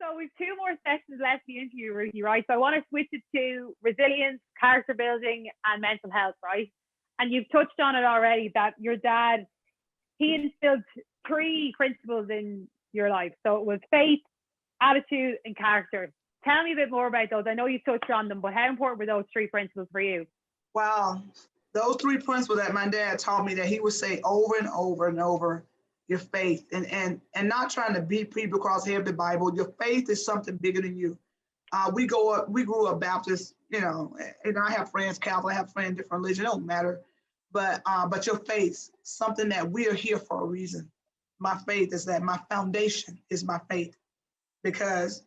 So we've two more sessions left in the interview, Ruthie, right? So I want to switch it to resilience, character building, and mental health, right? And you've touched on it already that your dad, he instilled three principles in your life. So it was faith, attitude, and character. Tell me a bit more about those. I know you touched on them, but how important were those three principles for you? Wow. Those three principles that my dad taught me, that he would say over and over and over: your faith, and not trying to beat people across the head of the Bible. Your faith is something bigger than you. We grew up Baptist, and I have friends Catholic, I have friends different religion, it don't matter. But your faith, something that we are here for a reason. My faith is that my foundation is my faith, because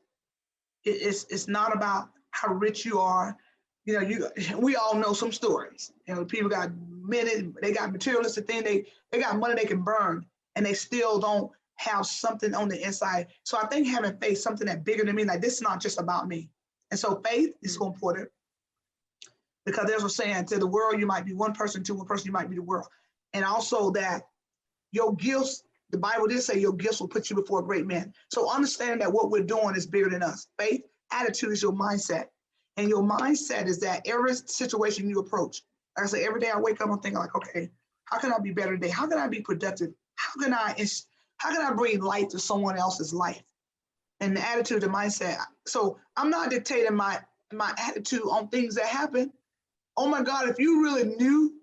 it's not about how rich you are. We all know some stories. People got they got materialistic thing, they got money they can burn, and they still don't have something on the inside. So I think having faith, something that bigger than me, like this is not just about me. And so faith is so important, because there's a saying, to the world you might be one person, to one person you might be the world. And also that your gifts, the Bible did say your gifts will put you before great men. So understand that what we're doing is bigger than us. Faith, attitude is your mindset. And your mindset is that every situation you approach, like I say, every day I wake up, I'm thinking like, okay, how can I be better today? How can I be productive? How can I bring light to someone else's life? And the attitude, the mindset. So I'm not dictating my attitude on things that happen. Oh my God, if you really knew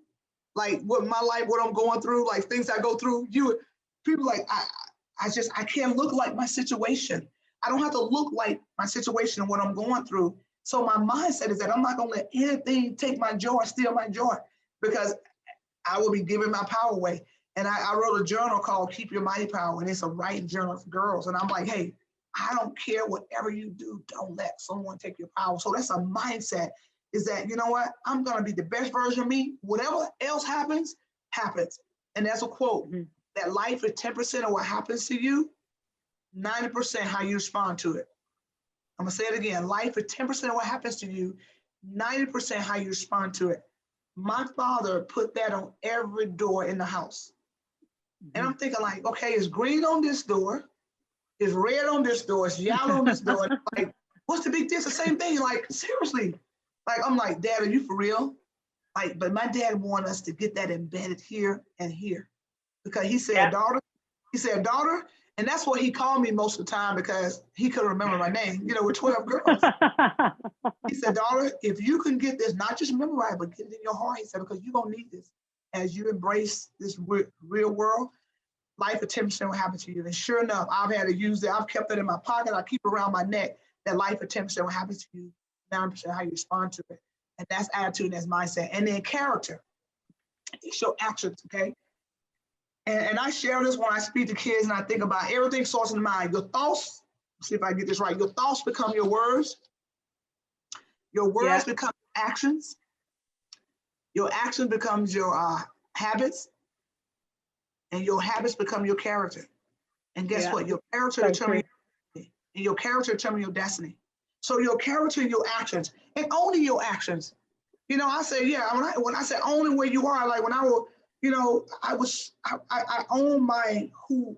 like what my life, what I'm going through, like things I go through, people like, I can't look like my situation. I don't have to look like my situation and what I'm going through. So my mindset is that I'm not gonna let anything take my joy, steal my joy, because I will be giving my power away. And I wrote a journal called Keep Your Mighty Power, and it's a writing journal for girls. And I'm like, hey, I don't care whatever you do, don't let someone take your power. So that's a mindset, is that, you know what, I'm gonna be the best version of me. Whatever else happens, happens. And that's a quote, that life is 10% of what happens to you, 90% how you respond to it. I'm gonna say it again, life is 10% of what happens to you, 90% how you respond to it. My father put that on every door in the house. And I'm thinking like, okay, it's green on this door, it's red on this door, it's yellow on this door. Like, what's the big deal? It's the same thing. Like, seriously. Like, I'm like, Dad, are you for real? Like, but my dad wanted us to get that embedded here and here. Because he said, daughter, and that's what he called me most of the time, because he couldn't remember my name. We're 12 girls. He said, daughter, if you can get this, not just memorize, but get it in your heart, he said, because you're gonna need this as you embrace this real world. Life of 10% will happen to you. And sure enough, I've had to use it. I've kept it in my pocket. I keep it around my neck. That life of 10% will happen to you. 9% how you respond to it. And that's attitude and that's mindset. And then character. It's your actions, okay? And I share this when I speak to kids, and I think about everything starts in the mind. Your thoughts, see if I get this right. Your thoughts become your words. Your words become actions. Your action becomes your habits. And your habits become your character. And guess what? Your character determines and your character determines your destiny. So your character and your actions, and only your actions. I say, when I say only where you are, like when I will, I own my who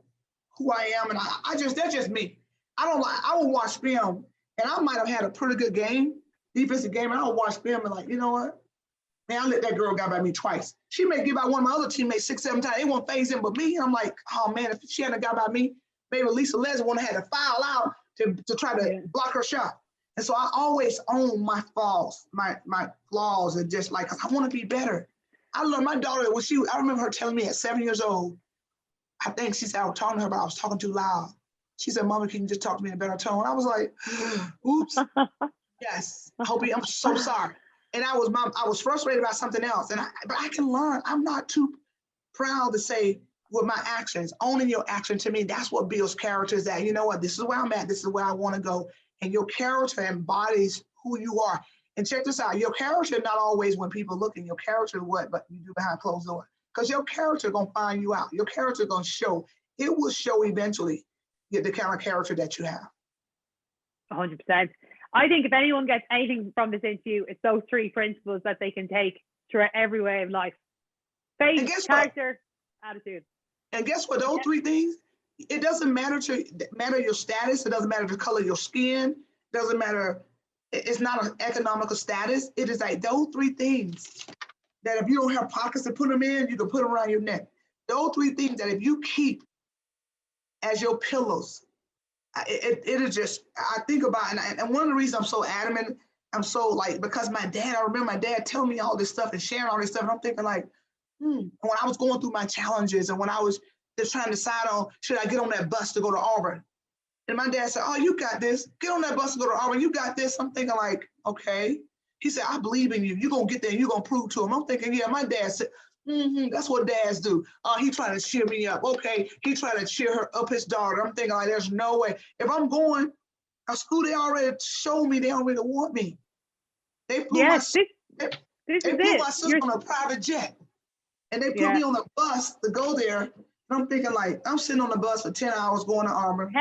I am, and that's just me. I will watch film, and I might have had a pretty good game, defensive game, and I'll watch film and like, you know what? Man, I let that girl get by me twice. She may get by one of my other teammates 6, 7 times. It won't phase him, but me, I'm like, oh man, if she hadn't got by me, maybe Lisa Leslie would have had to foul out to try to block her shot. And so I always own my flaws, my flaws, and just like, I want to be better. I learned my daughter, I remember her telling me at 7 years old, I think she said I was talking to her, but I was talking too loud. She said, Mama, can you just talk to me in a better tone? I was like, oops. Yes, I'm so sorry. And I was frustrated about something else. But I can learn. I'm not too proud to say with my actions, owning your action, to me, that's what builds character, is that, you know what, this is where I'm at, this is where I want to go. And your character embodies who you are. And check this out, your character not always when people looking, your character is what, but you do behind closed doors. Because your character gonna find you out. Your character gonna show. It will show eventually the kind of character that you have. 100%. I think if anyone gets anything from this interview, it's those three principles that they can take throughout every way of life. Faith, character, attitude. And guess what? Those three things, it doesn't matter your status. It doesn't matter the color of your skin. It doesn't matter. It's not an economical status. It is like those three things that if you don't have pockets to put them in, you can put them around your neck. Those three things that if you keep as your pillows, it is just, I think about, and one of the reasons I'm so adamant, I'm so like, because I remember my dad telling me all this stuff and sharing all this stuff, and I'm thinking like, when I was going through my challenges and when I was just trying to decide on, should I get on that bus to go to Auburn? And my dad said, oh, you got this. Get on that bus to go to Auburn. You got this. I'm thinking like, okay. He said, I believe in you. You're going to get there. You're going to prove to him. I'm thinking, yeah, my dad said, that's what dads do. He trying to cheer me up. Okay. He trying to cheer her up his daughter. I'm thinking like, there's no way. If I'm going to school, they already showed me they already want me. They flew my sister on a private jet. And they put me on a bus to go there. And I'm thinking like, I'm sitting on the bus for 10 hours going to Auburn.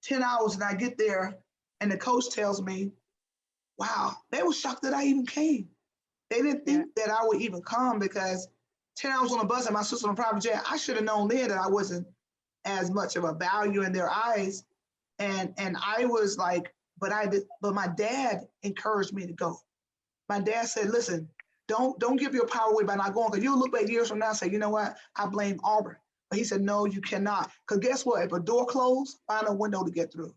10 hours and I get there and the coach tells me, wow, they were shocked that I even came. They didn't think that I would even come because 10 hours on the bus and my sister on a private jet, I should have known then that I wasn't as much of a value in their eyes. And I was like, but my dad encouraged me to go. My dad said, listen, don't give your power away by not going, because you'll look back years from now and say, you know what, I blame Auburn. But he said, no, you cannot. Because guess what? If a door closed, find a window to get through.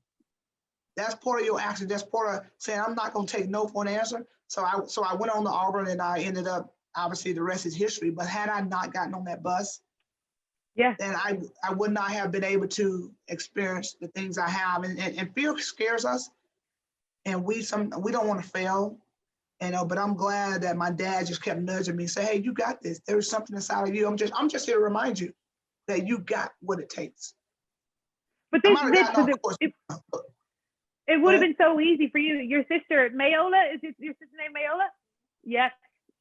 That's part of your action. That's part of saying, I'm not going to take no for an answer. So I went on to Auburn and I ended up, obviously the rest is history. But had I not gotten on that bus, then I would not have been able to experience the things I have. And fear scares us. And we don't want to fail. But I'm glad that my dad just kept nudging me, say, hey, you got this. There's something inside of you. I'm just here to remind you that you got what it takes. But it would have been so easy for you. Your sister, Mayola, is your sister named Mayola? Yes.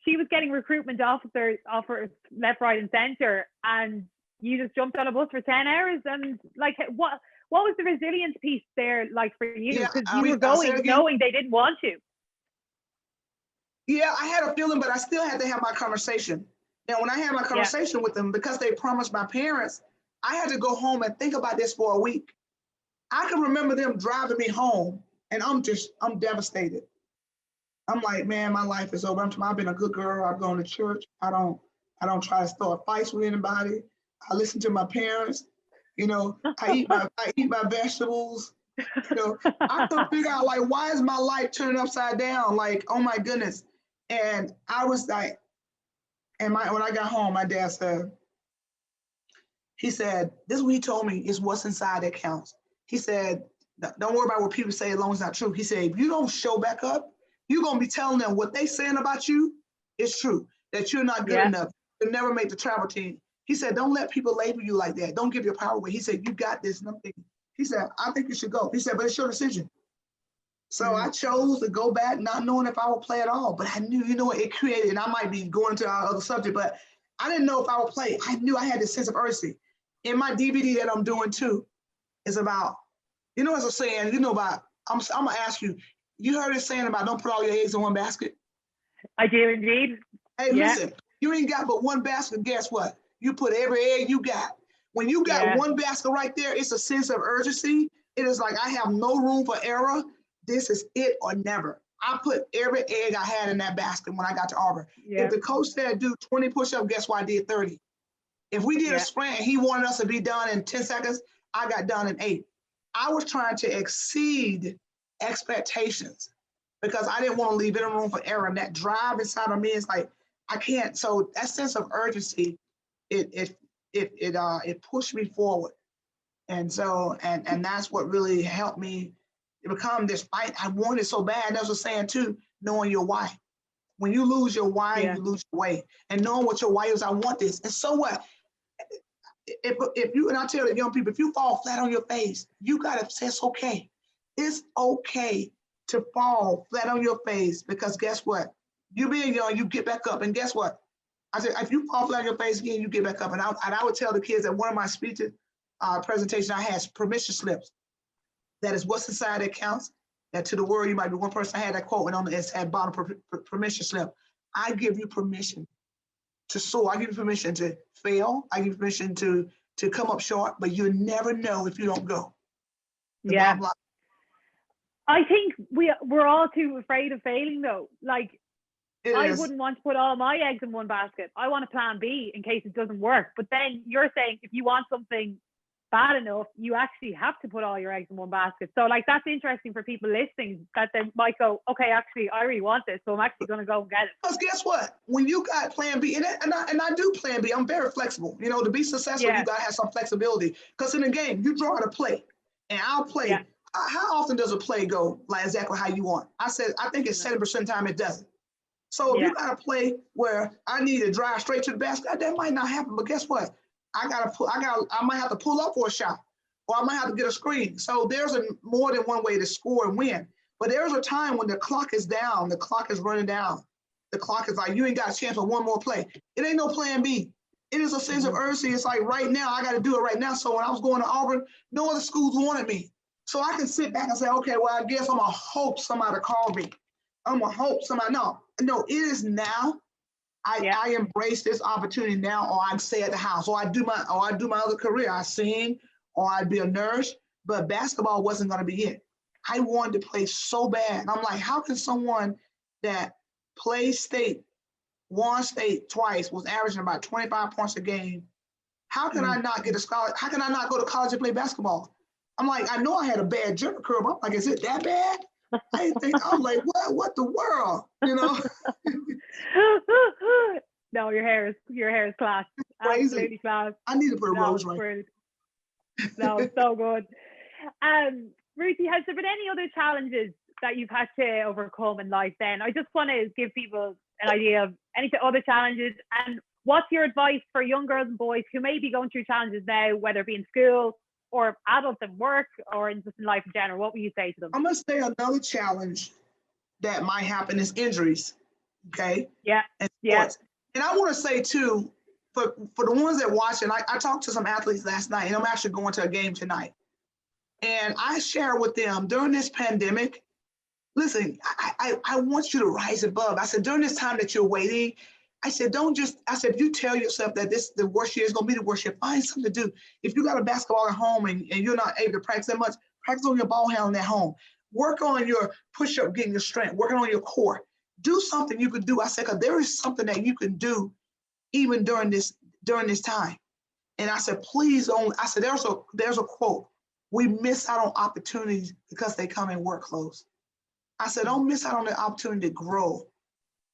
She was getting recruitment offers left, right, and center, and you just jumped on a bus for 10 hours. And like, what was the resilience piece there like for you? Because you were going knowing they didn't want you. Yeah, I had a feeling, but I still had to have my conversation. And when I had my conversation with them, because they promised my parents, I had to go home and think about this for a week. I can remember them driving me home, and I'm devastated. I'm like, man, my life is over. I've been a good girl. I've gone to church. I don't try to start fights with anybody. I listen to my parents. I eat my vegetables. I couldn't figure out like, why is my life turning upside down? Like, oh my goodness. And I was like, when I got home, my dad said, this is what he told me, is what's inside that counts. He said, don't worry about what people say as long as it's not true. He said, if you don't show back up, you're going to be telling them what they saying about you is true, that you're not good enough. You'll never make the travel team. He said, don't let people label you like that. Don't give your power away. He said, you got this. And I'm thinking, he said, I think you should go. He said, but it's your decision. So I chose to go back, not knowing if I would play at all. But I knew, it created, and I might be going to our other subject, but I didn't know if I would play. I knew I had this sense of urgency. In my DVD that I'm doing too, is about, as I'm saying, about, I'm going to ask you, you heard it saying about don't put all your eggs in one basket? I do indeed. Hey, listen, you ain't got but one basket. Guess what? You put every egg you got. When you got one basket right there, it's a sense of urgency. It is like, I have no room for error. This is it or never. I put every egg I had in that basket when I got to Auburn. If the coach said do 20 push-ups, guess what? I did 30. If we did a sprint and he wanted us to be done in 10 seconds, I got done in 8. I was trying to exceed expectations because I didn't want to leave any room for error. And that drive inside of me is like, I can't. So that sense of urgency, it pushed me forward. And so, and that's what really helped me become this fight. I wanted so bad. That's what I'm saying too, knowing your why. When you lose your why, you lose your way. And knowing what your why is, I want this. And so what? If you, and I tell the young people, if you fall flat on your face, you gotta say it's okay. It's okay to fall flat on your face, because guess what? You being young, you get back up, and guess what? I said, if you fall flat on your face again, you get back up. And I would tell the kids that one of my speeches, presentation I had permission slips. That is what's inside that counts. That to the world, you might be one person. I had that quote, and on the it's at bottom permission slip. I give you permission to soar. I give you permission to fail. I give you permission to to come up short, but you never know if you don't go. The Yeah. bottom line. I think we're all too afraid of failing though. Like, It I is. wouldn't want to put all my eggs in one basket. I want a plan B in case it doesn't work. But then you're saying if you want something bad enough, you actually have to put all your eggs in one basket. So like, that's interesting for people listening, that they might go, okay, actually, I really want this, so I'm actually going to go and get it. Because guess what? When you got plan B, and I do plan B, I'm very flexible. You know, to be successful, Yeah. you got to have some flexibility. Because in the game, you draw the play, and I'll play. Yeah. How often does a play go like exactly how you want? I think it's 70% of the time it doesn't. So if Yeah. you got a play where I need to drive straight to the basket, that might not happen. But guess what? I might have to pull up for a shot, or I might have to get a screen. So there's more than one way to score and win. But there's a time when the clock is down, the clock is running down. The clock is like, you ain't got a chance for one more play. It ain't no plan B. It is a sense of urgency. It's like, right now, I got to do it right now. So when I was going to Auburn, no other schools wanted me. So I can sit back and say, okay, well, I guess I'm going to hope somebody call me. I'm going to hope somebody, no, it is now. I embrace this opportunity now, or I stay at the house, or I do my other career. I sing, or I'd be a nurse, but basketball wasn't going to be it. I wanted to play so bad. I'm like, how can someone that plays state, won state twice, was averaging about 25 points a game, how can I not get a scholarship? How can I not go to college and play basketball? I'm like, I know I had a bad jump curve. I'm like, is it that bad? I didn't think, I'm like, what the world, you know? No, your hair is class. Crazy. Absolutely class. I need to put a rose right. Brilliant. No, so good. Ruthie, has there been any other challenges that you've had to overcome in life then? I just want to give people an idea of any other challenges, and what's your advice for young girls and boys who may be going through challenges now, whether it be in school or adults at work or just in life in general? What would you say to them? I'm going to say another challenge that might happen is injuries, okay? Yeah, and yeah. And I want to say too, for the ones that watch, and I talked to some athletes last night, and I'm actually going to a game tonight. And I share with them during this pandemic, listen, I want you to rise above. I said, during this time that you're waiting, I said, if you tell yourself that the worst year is going to be the worst year, find something to do. If you got a basketball at home and you're not able to practice that much, practice on your ball handling at home. Work on your push-up, getting your strength, working on your core. Do something you could do. I said, because there is something that you can do even during this time. And I said, please don't. I said, there's a quote. We miss out on opportunities because they come in work clothes. I said, don't miss out on the opportunity to grow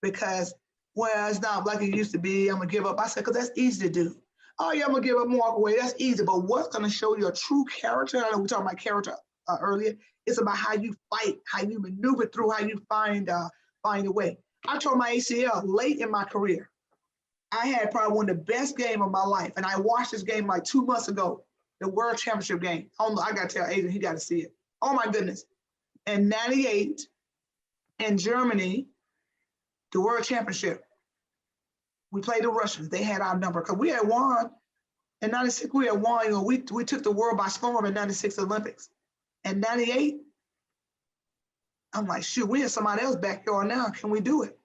because, well, it's not like it used to be. I'm going to give up. I said, because that's easy to do. Oh, yeah, I'm going to give up and walk away. That's easy. But what's going to show your true character? I know we talked about character earlier. It's about how you fight, how you maneuver through, how you find a way. I tore my ACL late in my career. I had probably one of the best games of my life. And I watched this game like 2 months ago, the World Championship game. I got to tell Adrian, he got to see it. Oh, my goodness. In 98, in Germany, the World Championship, we played the Russians. They had our number because we had won. In 96, we had won. You know, we took the world by storm in 96 Olympics. In 98, I'm like, shoot, we had somebody else backyard now. Can we do it?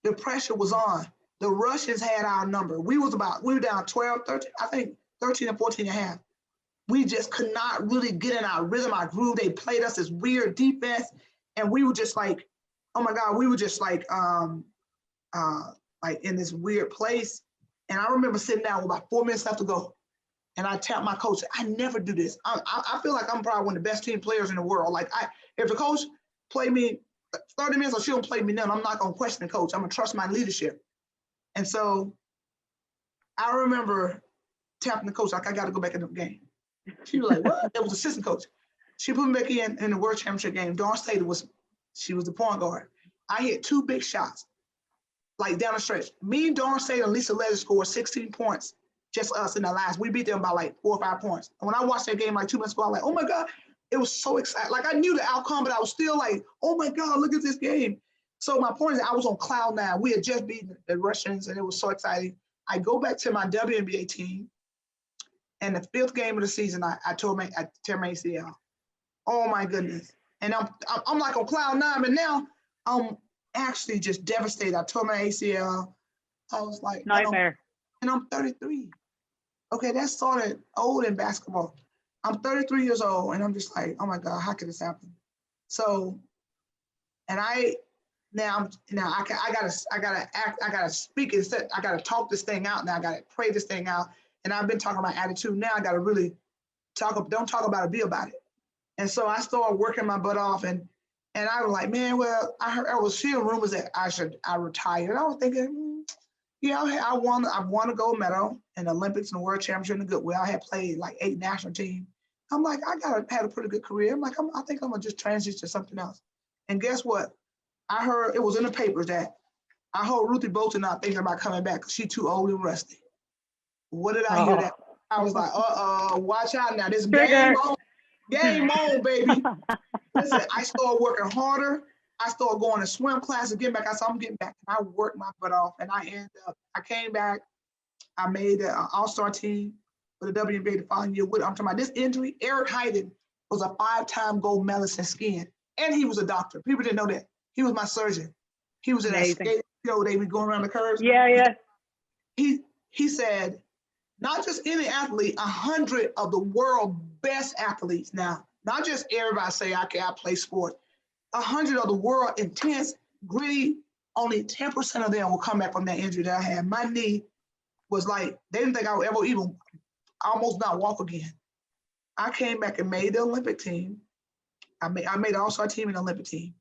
The pressure was on. The Russians had our number. We were down 12, 13, I think 13 and 14 and a half. We just could not really get in our rhythm, our groove. They played us this weird defense. And we were just like, oh my God, we were just like in this weird place. And I remember sitting down with about 4 minutes left to go. And I tapped my coach, I never do this. I feel like I'm probably one of the best team players in the world. Like if the coach play me 30 minutes or she don't play me none, I'm not gonna question the coach. I'm gonna trust my leadership. And so I remember tapping the coach, like I gotta go back in the game. She was like, what? That was assistant coach. She put me back in the World Championship game. Dawn Slater she was the point guard. I hit 2 big shots, like down the stretch. Me, Dawn Slater, and Lisa Letter scored 16 points, just us in the last. We beat them by like 4 or 5 points. And when I watched that game like 2 months ago, I was like, oh my God, it was so exciting. Like I knew the outcome, but I was still like, oh my God, look at this game. So my point is I was on cloud 9. We had just beaten the Russians and it was so exciting. I go back to my WNBA team, and the 5th game of the season, I tear my ACL. Oh my goodness. And I'm like on cloud 9, but now I'm actually just devastated. I tore my ACL. I was like, nightmare. And I'm 33. Okay, that started old in basketball. I'm 33 years old, and I'm just like, oh my God, how could this happen? So, and I now I gotta act, I gotta speak it, I gotta talk this thing out now. I gotta pray this thing out. And I've been talking about attitude. Now I gotta really don't talk about it, be about it. And so I started working my butt off, and I was like, man, well, I was hearing rumors that I retire. And I was thinking, yeah, I won a gold medal in the Olympics and the World Championship in the Goodwill. I had played like 8 national teams. I'm like, had a pretty good career. I'm like, I think I'm gonna just transition to something else. And guess what? I heard it was in the papers that I heard Ruthie Bolton not thinking about coming back because she's too old and rusty. What did I hear Oh, that? I was like, watch out now. This trigger. game on, baby. Listen, I started working harder. I started going to swim classes, getting back. I said, I'm getting back. And I worked my butt off. And I came back. I made an all-star team for the WNBA the following year. I'm talking about this injury. Eric Heiden was a 5-time gold medalist in skiing. And he was a doctor. People didn't know that. He was my surgeon. He was in that Amazing. skate show. They be going around the curves. Yeah. He said, not just any athlete, 100 of the world's best athletes now, not just everybody say, okay, I play sport. 100 of the world intense, gritty, only 10% of them will come back from that injury that I had. My knee was like, they didn't think I would ever even almost not walk again. I came back and made the Olympic team. I made an all-star team and Olympic team.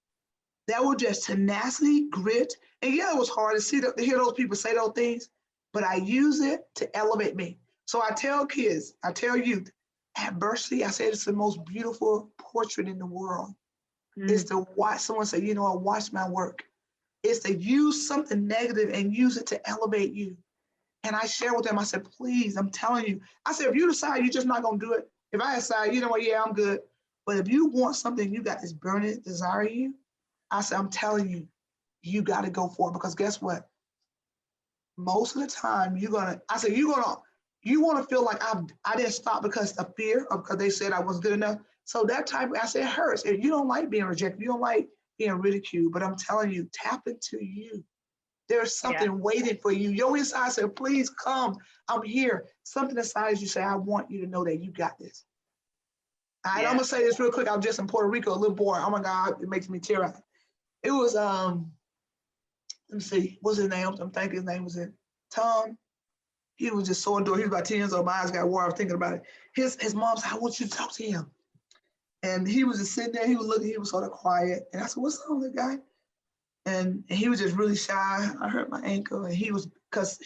That was just tenacity, grit. And yeah, it was hard to hear those people say those things, but I use it to elevate me. So I tell kids, I tell youth, adversity, I say it's the most beautiful portrait in the world. Is to watch someone say, watch my work. It's to use something negative and use it to elevate you. And I share with them, I said, please, I'm telling you. I said, if you decide you're just not going to do it, if I decide, you know what, yeah, I'm good. But if you want something, you got this burning desire in you, I said, I'm telling you, you got to go for it. Because guess what? Most of the time, you want to feel like I didn't stop because of fear or because they said I wasn't good enough. So that type, I said, it hurts. If you don't like being rejected, you don't like being ridiculed, but I'm telling you, tap into you. There's something waiting for you. Your inside said, please come. I'm here. Something inside you say, I want you to know that you got this. I'm going to say this real quick. I was just in Puerto Rico, a little boy. Oh my God, it makes me tear up. It was, let me see, what's his name? I'm thinking his name was Tom. He was just so adored. He was about 10 years old. My eyes got water. I was thinking about it. His mom said, I want you to talk to him. And he was just sitting there. He was looking. He was sort of quiet. And I said, what's wrong with the guy? And he was just really shy. I hurt my ankle. And he was, because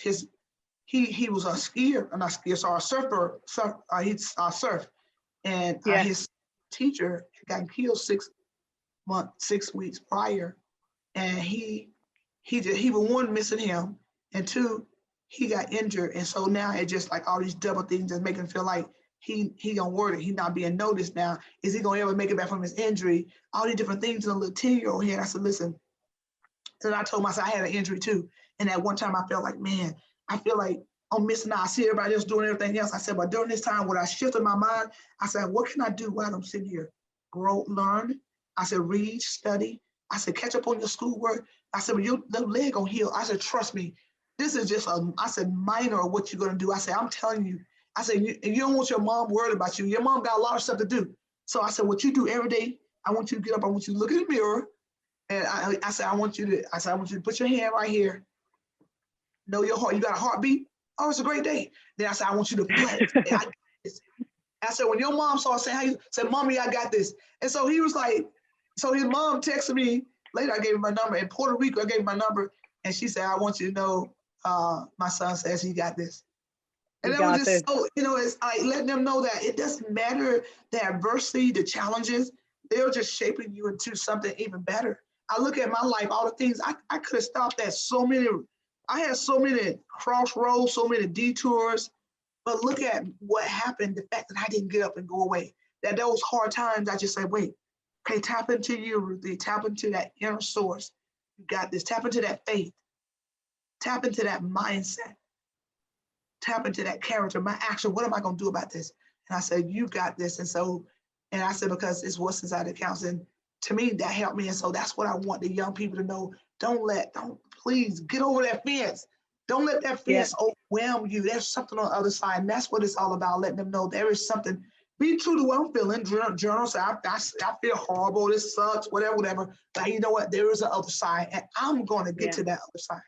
he was a skier, not skier, sorry, a surfer. He's surf. And his teacher got killed 6 weeks prior. And he was one, missing him. And two, he got injured. And so now it's just like all these double things that make him feel like he don't worry, he's not being noticed now. Is he gonna ever make it back from his injury? All these different things in a little 10-year-old head. I said, listen, and I told myself I had an injury too. And at one time I felt like, man, I feel like I'm missing out. I see everybody else doing everything else. I said, but during this time, when I shifted my mind, I said, what can I do while I'm sitting here? Grow, learn. I said, read, study. I said, catch up on your schoolwork. I said, well, your leg gonna heal. I said, trust me, this is just minor of what you're gonna do. I said, I'm telling you. I said, you don't want your mom worried about you. Your mom got a lot of stuff to do. So I said, what you do every day, I want you to get up, I want you to look in the mirror. And I said, I want you to put your hand right here. Know your heart. You got a heartbeat? Oh, it's a great day. Then I said, I want you to flex. I said, when your mom saw saying how you said, Mommy, I got this. And so he was like, so his mom texted me later. I gave him my number. In Puerto Rico, I gave him my number. And she said, I want you to know my son says he got this. And that was just so, it's like letting them know that it doesn't matter the adversity, the challenges, they're just shaping you into something even better. I look at my life, all the things I could have stopped at I had so many crossroads, so many detours, but look at what happened, the fact that I didn't get up and go away. That those hard times, I just said, wait, okay, tap into you, Ruthie, tap into that inner source. You got this, tap into that faith, tap into that mindset. Tap into that character, my action. What am I going to do about this? And I said, you got this. And I said, because it's what's inside that counts. And to me, that helped me. And so that's what I want the young people to know. Don't please get over that fence. Don't let that fence overwhelm you. There's something on the other side. And that's what it's all about, letting them know there is something. Be true to what I'm feeling. Journal say, I feel horrible. This sucks, whatever. But you know what? There is an other side. And I'm going to get to that other side.